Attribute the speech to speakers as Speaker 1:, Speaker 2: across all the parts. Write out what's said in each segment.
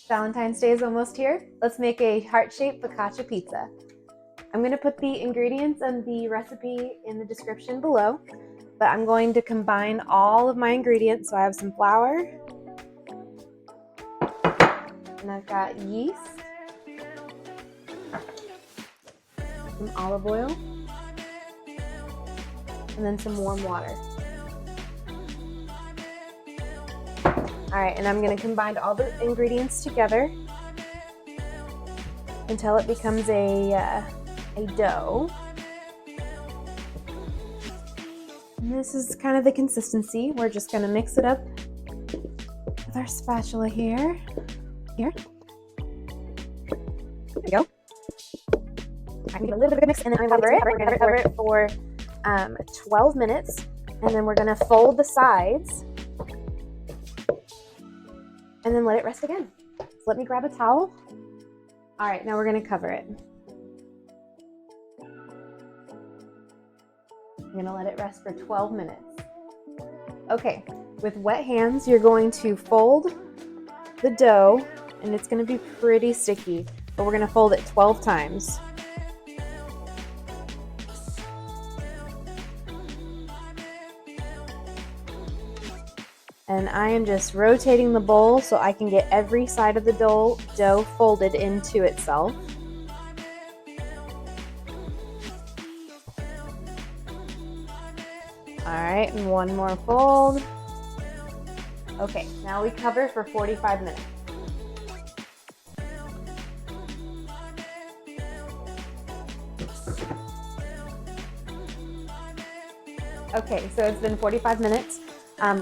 Speaker 1: Valentine's Day is almost here. Let's make a heart-shaped focaccia pizza. I'm going to put the ingredients and the recipe in the description below, but I'm going to combine all of my ingredients. So I have some flour, and I've got yeast, some olive oil, and then some warm water. All right, and I'm going to combine all the ingredients together until it becomes a dough. And this is kind of the consistency. We're just going to mix it up with our spatula here. There we go. I can get a little bit of a mix, and then I'm going to cover it for 12 minutes, and then we're going to fold the sides and then let it rest again. So let me grab a towel. All right, now we're going to cover it. I'm going to let it rest for 12 minutes. Okay, with wet hands, you're going to fold the dough, and it's going to be pretty sticky, but we're going to fold it 12 times. And I am just rotating the bowl so I can get every side of the dough folded into itself. All right, and one more fold. Okay, now we cover for 45 minutes. Okay, so it's been 45 minutes.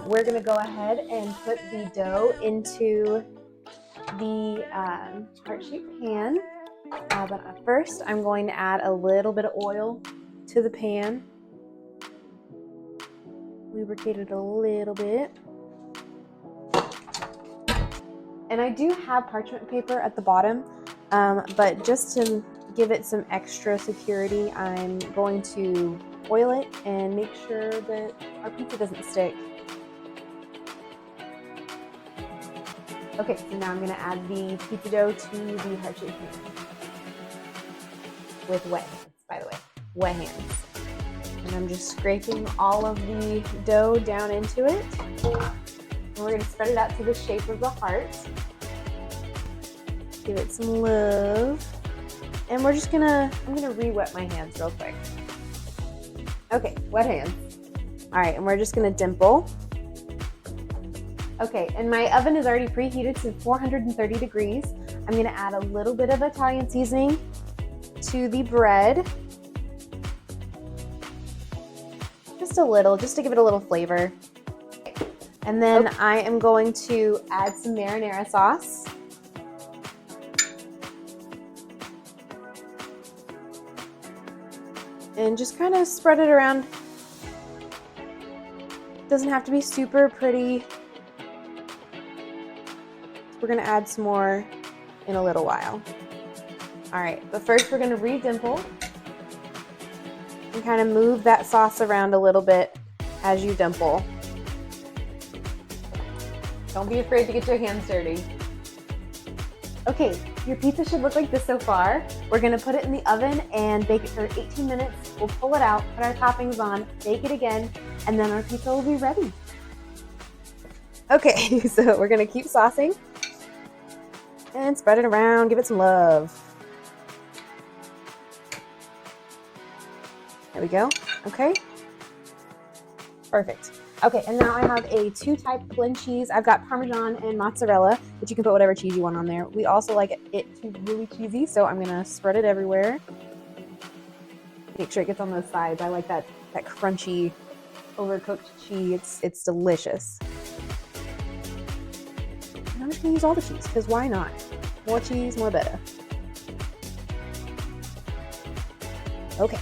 Speaker 1: We're going to go ahead and put the dough into the heart-shaped pan. But first, I'm going to add a little bit of oil to the pan. Lubricate it a little bit. And I do have parchment paper at the bottom, but just to give it some extra security, I'm going to oil it and make sure that our pizza doesn't stick. Okay, so now I'm going to add the pizza dough to the heart-shaped pan. With wet hands, by the way. Wet hands. And I'm just scraping all of the dough down into it. And we're going to spread it out to the shape of the heart. Give it some love. And we're just I'm going to re-wet my hands real quick. Okay, wet hands. All right, and we're just going to dimple. Okay, and my oven is already preheated to 430 degrees. I'm going to add a little bit of Italian seasoning to the bread. Just a little, just to give it a little flavor. And then I am going to add some marinara sauce. And just kind of spread it around. Doesn't have to be super pretty. We're going to add some more in a little while. All right, but first we're going to re-dimple and kind of move that sauce around a little bit as you dimple. Don't be afraid to get your hands dirty. Okay, your pizza should look like this so far. We're going to put it in the oven and bake it for 18 minutes. We'll pull it out, put our toppings on, bake it again, and then our pizza will be ready. Okay, so we're going to keep saucing. And spread it around, give it some love. There we go. Okay. Perfect. Okay, and now I have a 2-type blend cheese. I've got Parmesan and mozzarella, but you can put whatever cheese you want on there. We also like it to be really cheesy, so I'm gonna spread it everywhere. Make sure it gets on those sides. I like that crunchy, overcooked cheese. It's delicious. And I'm just gonna use all the cheese, because why not? More cheese, more better. Okay.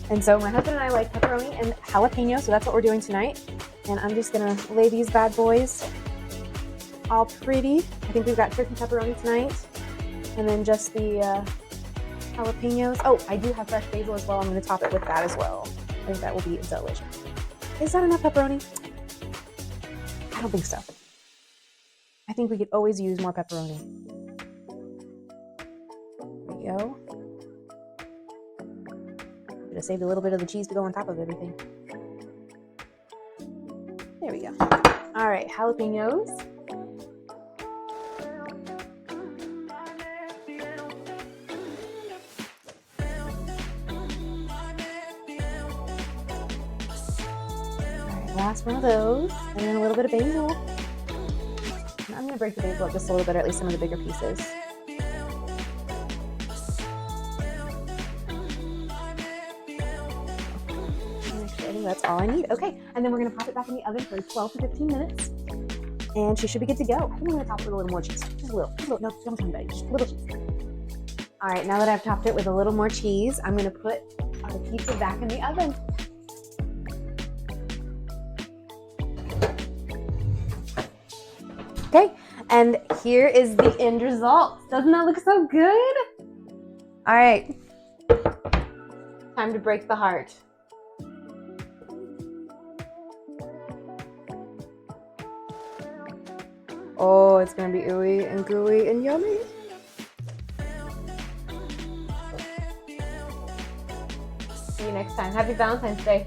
Speaker 1: And so my husband and I like pepperoni and jalapeno, so that's what we're doing tonight. And I'm just gonna lay these bad boys all pretty. I think we've got turkey pepperoni tonight. And then just the jalapenos. Oh, I do have fresh basil as well. I'm gonna top it with that as well. I think that will be delicious. Is that enough pepperoni? I don't think so. I think we could always use more pepperoni. There we go. Should have saved a little bit of the cheese to go on top of everything. There we go. All right, jalapenos. All right, last one of those, and then a little bit of basil. And I'm gonna break the basil up just a little bit, or at least some of the bigger pieces. I think that's all I need. Okay, and then we're gonna pop it back in the oven for 12 to 15 minutes. And she should be good to go. I think I'm gonna top it with a little more cheese. Just a little. No, don't tell anybody. Just a little cheese. All right, now that I've topped it with a little more cheese, I'm gonna put our pizza back in the oven. Okay, and here is the end result. Doesn't that look so good? All right, time to break the heart. Oh, it's gonna be ooey and gooey and yummy. See you next time. Happy Valentine's Day.